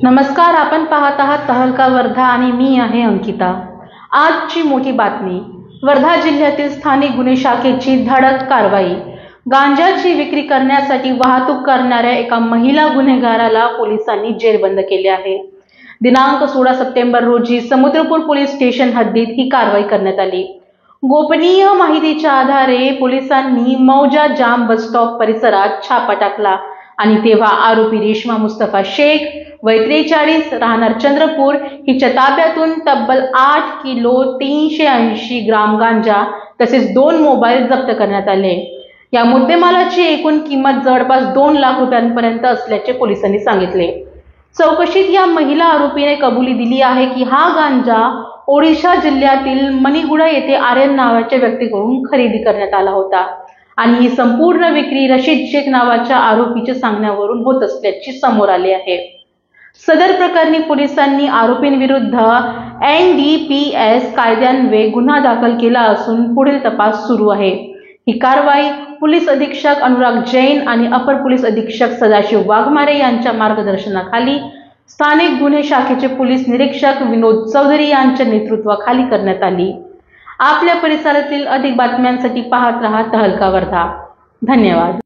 नमस्कार, आपण पाहत आहात तहलका वर्धा आणि मी आहे अंकिता। आजची मोठी बातमी, वर्धा जिल्ह्यातील स्थानिक गुन्हे शाखेची धडक कारवाई। गांजाची विक्री करण्यासाठी वाहतूक करणाऱ्या एका महिला गुन्हेगाराला पोलिसांनी जेरबंद केले आहे। दिनांक 16 सप्टेंबर रोजी समुद्रपूर पोलीस स्टेशन हद्दीत ही कारवाई करण्यात आली। गोपनीय माहितीच्या आधारे पोलिसांनी मौजा जाम बस स्टॉप परिसरात छापा टाकला आणि तेव्हा आरोपी रेश्मा मुस्तफा शेख वय 43 राहणार चंद्रपूर हिच्या ताब्यातून तब्बल 8 किलो 380 ग्राम गांजा तसेच 2 मोबाईल जप्त करण्यात आले। या मुद्देमालाची एकूण किंमत जवळपास 2 लाख रुपयांपर्यंत असल्याचे पोलिसांनी सांगितले। चौकशीत या महिला आरोपीने कबुली दिली आहे की हा गांजा ओडिशा जिल्ह्यातील मणिगुडा येथे आर्यन नावाच्या व्यक्तीकडून खरेदी करण्यात आला होता आणि ही संपूर्ण विक्री रशीद शेख नावाच्या आरोपीच्या सांगण्यावरून होत असल्याचे समोर आले आहे। सदर प्रकरणी पोलिसांनी आरोपींविरुद्ध NDPS कायद्यान्वये गुन्हा दाखल केला असून पुढील तपास सुरू आहे। ही कारवाई पोलीस अधीक्षक अनुराग जैन आणि अपर पोलीस अधीक्षक सदाशिव वाघमारे यांच्या मार्गदर्शनाखाली स्थानिक गुन्हे शाखेचे पोलीस निरीक्षक विनोद चौधरी यांच्या नेतृत्वाखाली करण्यात आली। आपल्या परिसरातील अधिक बातम्यांसाठी पाहत रहा तहलका वर्धा। धन्यवाद।